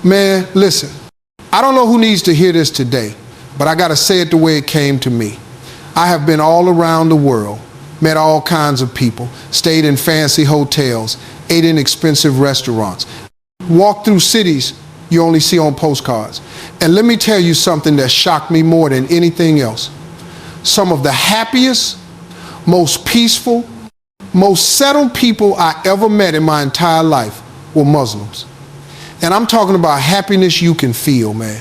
Man, listen, I don't know who needs to hear this today, but I got to say it the way it came to me. I have been all around the world, met all kinds of people, stayed in fancy hotels, ate in expensive restaurants, walked through cities you only see on postcards. And let me tell you something that shocked me more than anything else. Some of the happiest, most peaceful, most settled people I ever met in my entire life were Muslims. And I'm talking about happiness you can feel, man.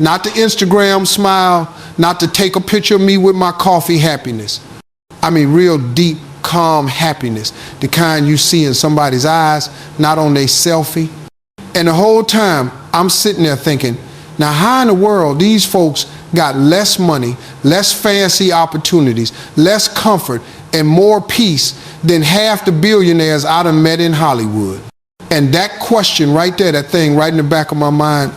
Not the Instagram smile, not to take a picture of me with my coffee happiness. I mean real deep, calm happiness, the kind you see in somebody's eyes, not on their selfie. And the whole time I'm sitting there thinking, now how in the world these folks got less money, less fancy opportunities, less comfort, and more peace than half the billionaires I done met in Hollywood? And that question right there, that thing right in the back of my mind,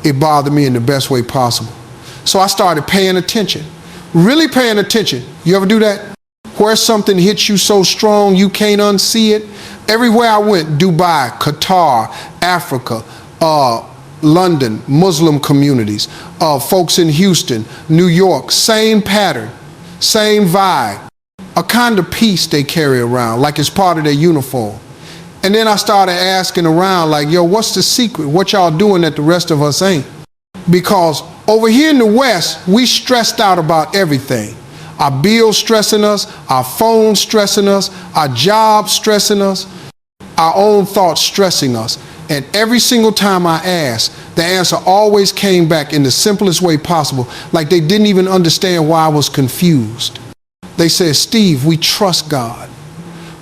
it bothered me in the best way possible. So I started paying attention, really paying attention. You ever do that? Where something hits you so strong you can't unsee it? Everywhere I went, Dubai, Qatar, Africa, London, Muslim communities, folks in Houston, New York, same pattern, same vibe, a kind of peace they carry around like it's part of their uniform. And then I started asking around like, yo, what's the secret? What y'all doing that the rest of us ain't? Because over here in the West, we stressed out about everything. Our bills stressing us, our phones stressing us, our jobs stressing us, our own thoughts stressing us. And every single time I asked, the answer always came back in the simplest way possible, like they didn't even understand why I was confused. They said, Steve, we trust God.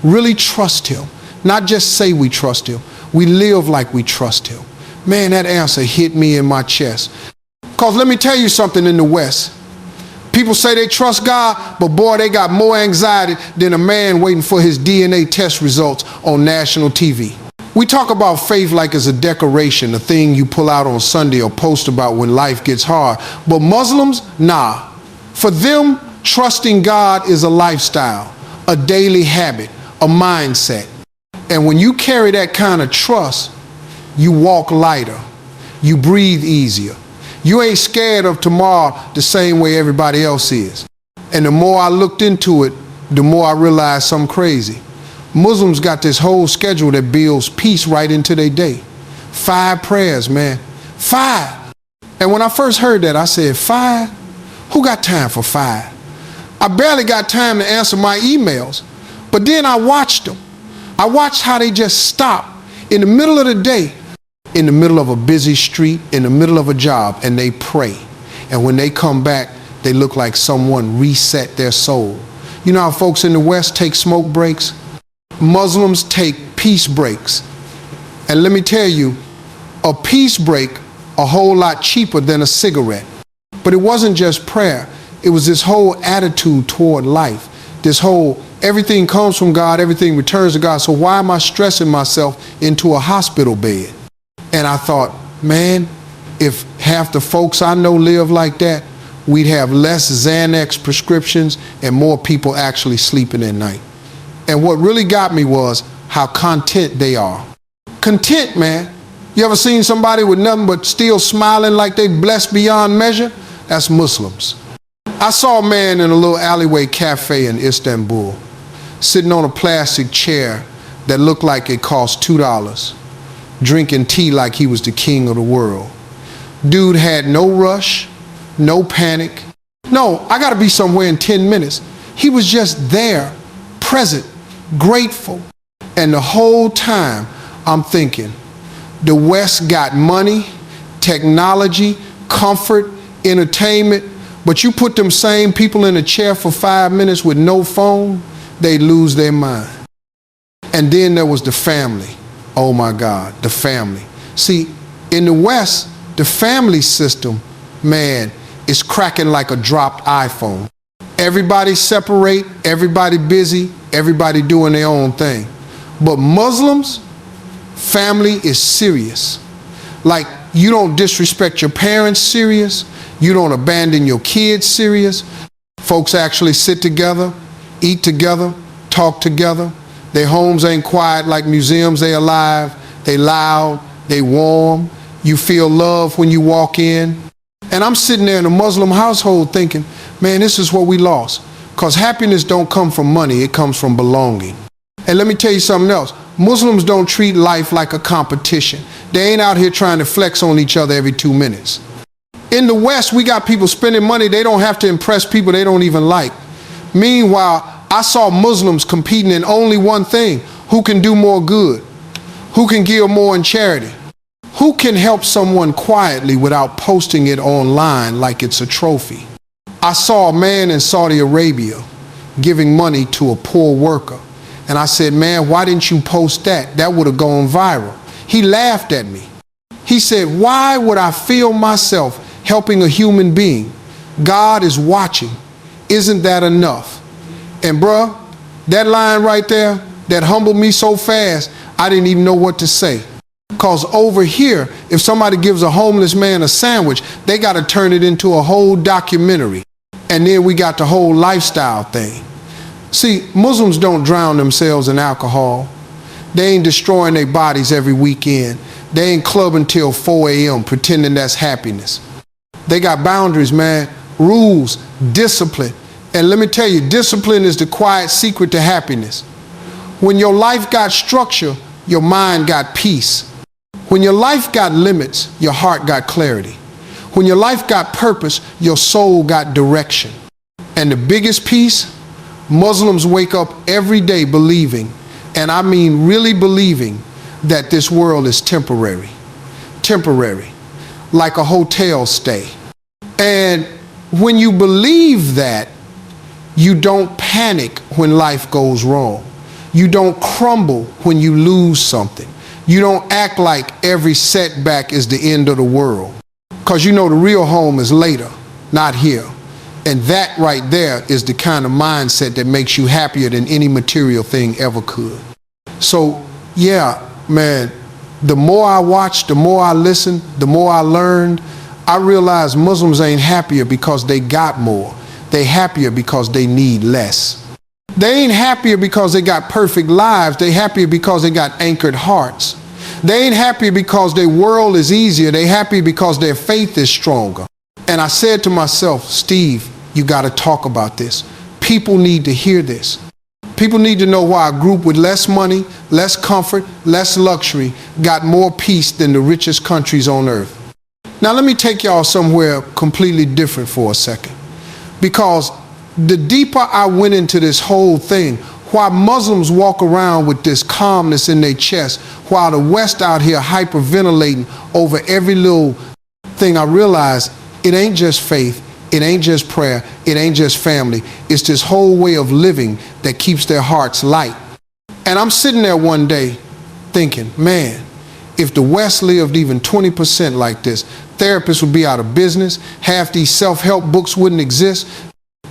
Really trust Him. Not just say we trust Him. We live like we trust Him. Man, that answer hit me in my chest. Because let me tell you something in the West. People say they trust God, but boy, they got more anxiety than a man waiting for his DNA test results on national TV. We talk about faith like it's a decoration, a thing you pull out on Sunday or post about when life gets hard. But Muslims, nah. For them, trusting God is a lifestyle, a daily habit, a mindset. And when you carry that kind of trust, you walk lighter, you breathe easier. You ain't scared of tomorrow the same way everybody else is. And the more I looked into it, the more I realized something crazy. Muslims got this whole schedule that builds peace right into their day. 5 prayers, man. 5. And when I first heard that, I said, 5? Who got time for 5? I barely got time to answer my emails. But then I watched them. I watched how they just stop in the middle of the day, in the middle of a busy street, in the middle of a job, and they pray. And when they come back, they look like someone reset their soul. You know how folks in the West take smoke breaks? Muslims take peace breaks. And let me tell you, a peace break a whole lot cheaper than a cigarette. But it wasn't just prayer. It was this whole attitude toward life. This whole, everything comes from God, everything returns to God. So why am I stressing myself into a hospital bed? And I thought, man, if half the folks I know live like that, we'd have less Xanax prescriptions and more people actually sleeping at night. And what really got me was how content they are. Content, man. You ever seen somebody with nothing but still smiling like they blessed beyond measure? That's Muslims. I saw a man in a little alleyway cafe in Istanbul, sitting on a plastic chair that looked like it cost $2, drinking tea like he was the king of the world. Dude had no rush, no panic. No, I gotta be somewhere in 10 minutes. He was just there, present, grateful. And the whole time I'm thinking, the West got money, technology, comfort, entertainment, but you put them same people in a chair for 5 minutes with no phone, they lose their mind. And then there was the family. Oh my God, the family. See, in the West, the family system, man, is cracking like a dropped iPhone. Everybody separate, everybody busy, everybody doing their own thing. But Muslims, family is serious. Like, you don't disrespect your parents, serious. You don't abandon your kids, serious. Folks actually sit together, eat together, talk together. Their homes ain't quiet like museums, they alive. They loud, they warm. You feel love when you walk in. And I'm sitting there in a Muslim household thinking, man, this is what we lost. Because happiness don't come from money, it comes from belonging. And let me tell you something else. Muslims don't treat life like a competition. They ain't out here trying to flex on each other every 2 minutes. In the West, we got people spending money they don't have to impress people they don't even like. Meanwhile, I saw Muslims competing in only one thing: who can do more good? Who can give more in charity? Who can help someone quietly without posting it online like it's a trophy? I saw a man in Saudi Arabia giving money to a poor worker. And I said, man, why didn't you post that? That would have gone viral. He laughed at me. He said, why would I feel myself helping a human being? God is watching. Isn't that enough? And bruh, that line right there, that humbled me so fast, I didn't even know what to say. Because over here, if somebody gives a homeless man a sandwich, they got to turn it into a whole documentary. And then we got the whole lifestyle thing. See, Muslims don't drown themselves in alcohol. They ain't destroying their bodies every weekend. They ain't clubbing till 4 a.m. pretending that's happiness. They got boundaries, man, rules, discipline. And let me tell you, discipline is the quiet secret to happiness. When your life got structure, your mind got peace. When your life got limits, your heart got clarity. When your life got purpose, your soul got direction. And the biggest piece, Muslims wake up every day believing, and I mean really believing, that this world is temporary. Temporary, like a hotel stay. And when you believe that, you don't panic when life goes wrong. You don't crumble when you lose something. You don't act like every setback is the end of the world. Because you know the real home is later, not here. And that right there is the kind of mindset that makes you happier than any material thing ever could. So yeah, man, the more I watched, the more I listened, the more I learned, I realized Muslims ain't happier because they got more. They happier because they need less. They ain't happier because they got perfect lives. They happier because they got anchored hearts. They ain't happier because their world is easier. They happy because their faith is stronger. And I said to myself, Steve, you got to talk about this. People need to hear this. People need to know why a group with less money, less comfort, less luxury got more peace than the richest countries on earth. Now let me take y'all somewhere completely different for a second. Because the deeper I went into this whole thing, why Muslims walk around with this calmness in their chest, while the West out here hyperventilating over every little thing, I realized it ain't just faith, it ain't just prayer, it ain't just family. It's this whole way of living that keeps their hearts light. And I'm sitting there one day thinking, man, if the West lived even 20% like this, therapists would be out of business, half these self-help books wouldn't exist,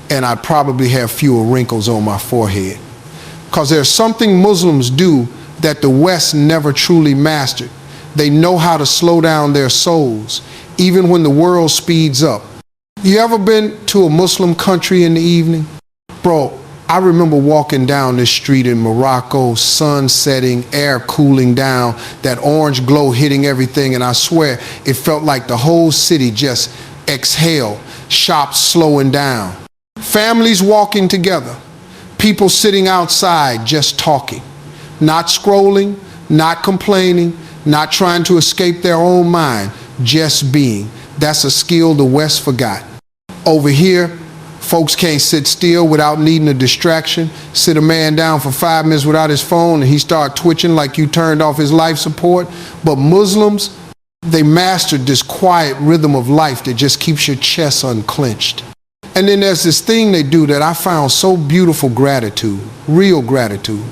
and I'd probably have fewer wrinkles on my forehead. Because there's something Muslims do that the West never truly mastered. They know how to slow down their souls, even when the world speeds up. You ever been to a Muslim country in the evening? Bro, I remember walking down this street in Morocco, sun setting, air cooling down, that orange glow hitting everything, and I swear it felt like the whole city just exhaled, shops slowing down, families walking together, people sitting outside just talking, not scrolling, not complaining, not trying to escape their own mind, just being. That's a skill the West forgot. Over here, folks can't sit still without needing a distraction. Sit a man down for 5 minutes without his phone and he start twitching like you turned off his life support. But Muslims, they mastered this quiet rhythm of life that just keeps your chest unclenched. And then there's this thing they do that I found so beautiful: gratitude, real gratitude.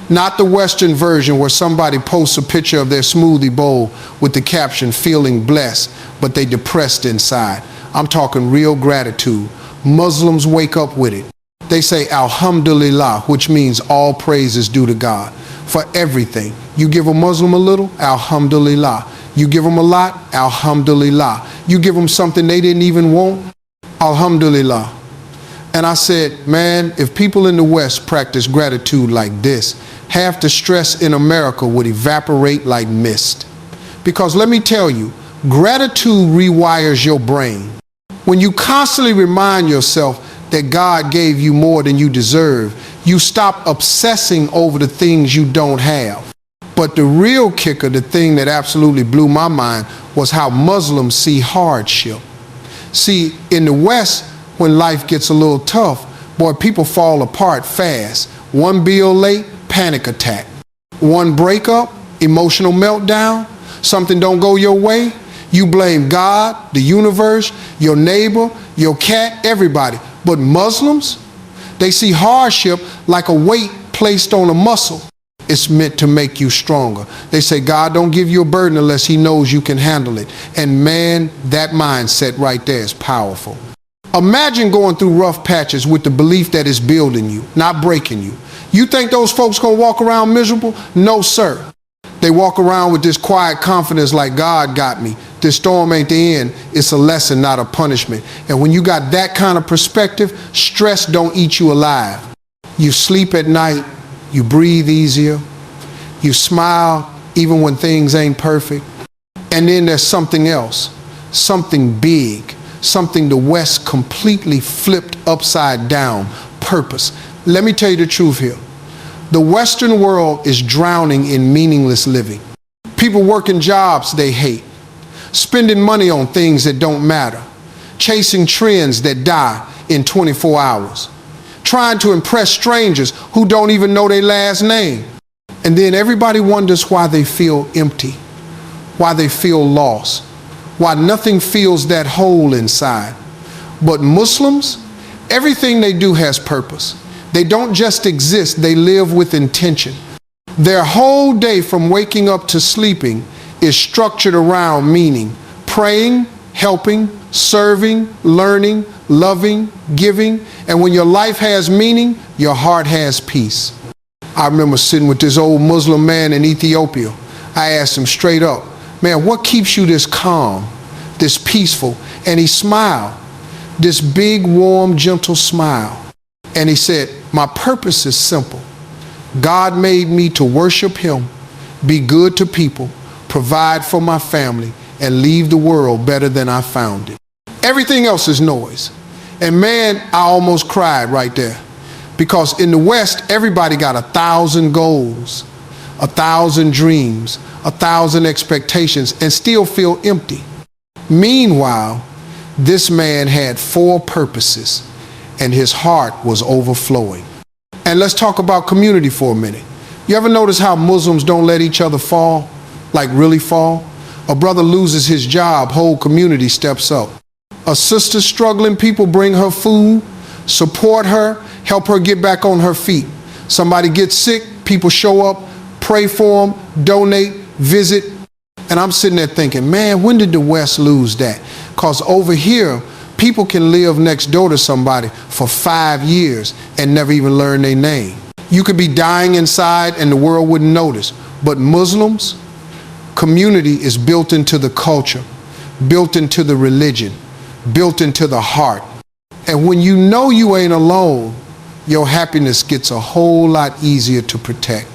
Not the Western version where somebody posts a picture of their smoothie bowl with the caption, feeling blessed, but they depressed inside. I'm talking real gratitude. Muslims wake up with it. They say Alhamdulillah, which means all praise is due to God for everything. You give a Muslim a little, Alhamdulillah. You give them a lot, Alhamdulillah. You give them something they didn't even want, Alhamdulillah. And I said, man, if people in the West practice gratitude like this, half the stress in America would evaporate like mist. Because let me tell you, Gratitude rewires your brain. When you constantly remind yourself that God gave you more than you deserve, you stop obsessing over the things you don't have. But the real kicker, the thing that absolutely blew my mind, was how Muslims see hardship. See, in the West, when life gets a little tough, boy, people fall apart fast. One bill late, panic attack. One breakup, emotional meltdown. Something don't go your way, you blame God, the universe, your neighbor, your cat, everybody. But Muslims, they see hardship like a weight placed on a muscle. It's meant to make you stronger. They say God don't give you a burden unless he knows you can handle it. And man, that mindset right there is powerful. Imagine going through rough patches with the belief that it's building you, not breaking you. You think those folks gonna walk around miserable? No, sir. They walk around with this quiet confidence like God got me. This storm ain't the end. It's a lesson, not a punishment. And when you got that kind of perspective, stress don't eat you alive. You sleep at night, you breathe easier, you smile even when things ain't perfect. And then there's something else, something big, something the West completely flipped upside down, purpose. Let me tell you the truth here. The Western world is drowning in meaningless living. People working jobs they hate, spending money on things that don't matter, chasing trends that die in 24 hours, trying to impress strangers who don't even know their last name. And then everybody wonders why they feel empty, why they feel lost, why nothing feels that whole inside. But Muslims, everything they do has purpose. They don't just exist, they live with intention. Their whole day from waking up to sleeping is structured around meaning. Praying, helping, serving, learning, loving, giving. And when your life has meaning, your heart has peace. I remember sitting with this old Muslim man in Ethiopia. I asked him straight up, man, what keeps you this calm, this peaceful? And he smiled, this big, warm, gentle smile. And he said, my purpose is simple. God made me to worship him, be good to people, provide for my family, and leave the world better than I found it. Everything else is noise. And man, I almost cried right there. Because in the West, everybody got 1,000 goals, 1,000 dreams, 1,000 expectations, and still feel empty. Meanwhile, this man had 4 purposes, and his heart was overflowing. And let's talk about community for a minute. You ever notice how Muslims don't let each other fall, like really fall? A brother loses his job, whole community steps up. A sister struggling, people bring her food, support her, help her get back on her feet. Somebody gets sick, people show up, pray for them, donate, visit. And I'm sitting there thinking, man, when did the West lose that? Because over here, people can live next door to somebody for 5 years and never even learn their name. You could be dying inside and the world wouldn't notice. But Muslims, community is built into the culture, built into the religion, built into the heart. And when you know you ain't alone, your happiness gets a whole lot easier to protect.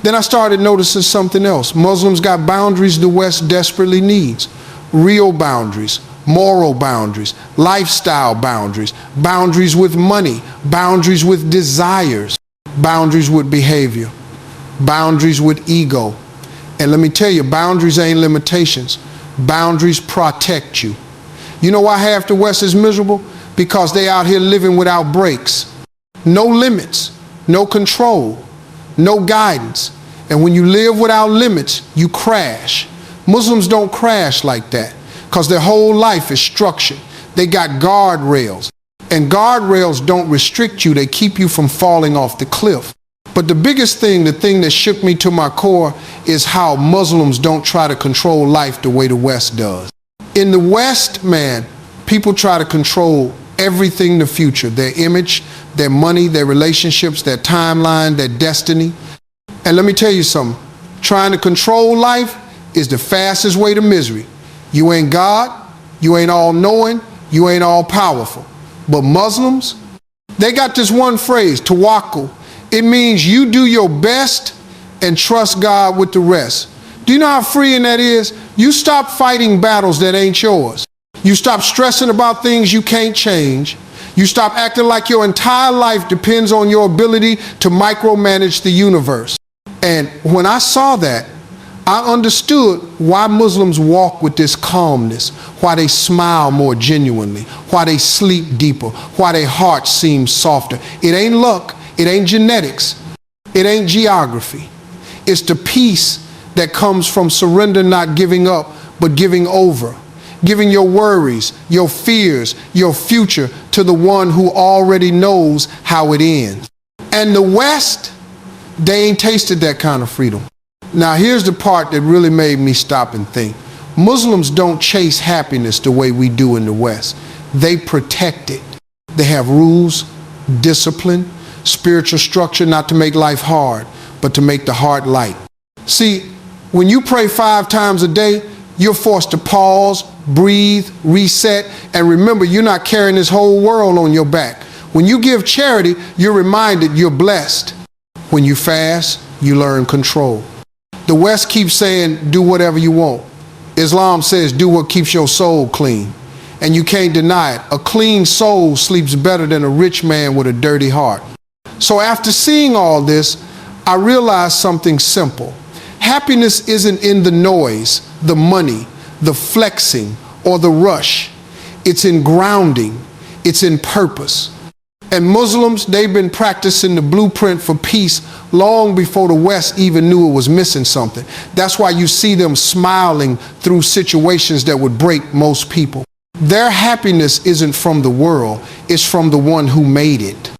Then I started noticing something else. Muslims got boundaries the West desperately needs. Real boundaries, moral boundaries, lifestyle boundaries, boundaries with money, boundaries with desires, boundaries with behavior, boundaries with ego. And let me tell you, boundaries ain't limitations. Boundaries protect you. You know why half the West is miserable? Because they out here living without breaks. No limits, no control, no guidance. And when you live without limits, you crash. Muslims don't crash like that because their whole life is structured. They got guardrails. And guardrails don't restrict you, they keep you from falling off the cliff. But the biggest thing, the thing that shook me to my core, is how Muslims don't try to control life the way the West does. In the West, man, people try to control everything, the future, their image, their money, their relationships, their timeline, their destiny. And let me tell you something, trying to control life is the fastest way to misery. You ain't God, you ain't all-knowing, you ain't all-powerful. But Muslims, they got this one phrase, tawakkul. It means you do your best and trust God with the rest. Do you know how freeing that is? You stop fighting battles that ain't yours. You stop stressing about things you can't change. You stop acting like your entire life depends on your ability to micromanage the universe. And when I saw that, I understood why Muslims walk with this calmness, why they smile more genuinely, why they sleep deeper, why their hearts seem softer. It ain't luck, it ain't genetics, it ain't geography. It's the peace that comes from surrender, not giving up, but giving over. Giving your worries, your fears, your future to the one who already knows how it ends. And the West, they ain't tasted that kind of freedom. Now here's the part that really made me stop and think. Muslims don't chase happiness the way we do in the West. They protect it. They have rules, discipline, spiritual structure, not to make life hard, but to make the heart light. See, when you pray 5 times a day, you're forced to pause, breathe, reset, and remember you're not carrying this whole world on your back. When you give charity, you're reminded you're blessed. When you fast, you learn control. The West keeps saying, do whatever you want. Islam says, do what keeps your soul clean. And you can't deny it. A clean soul sleeps better than a rich man with a dirty heart. So after seeing all this, I realized something simple. Happiness isn't in the noise, the money, the flexing, or the rush. It's in grounding. It's in purpose. And Muslims, they've been practicing the blueprint for peace long before the West even knew it was missing something. That's why you see them smiling through situations that would break most people. Their happiness isn't from the world, it's from the one who made it.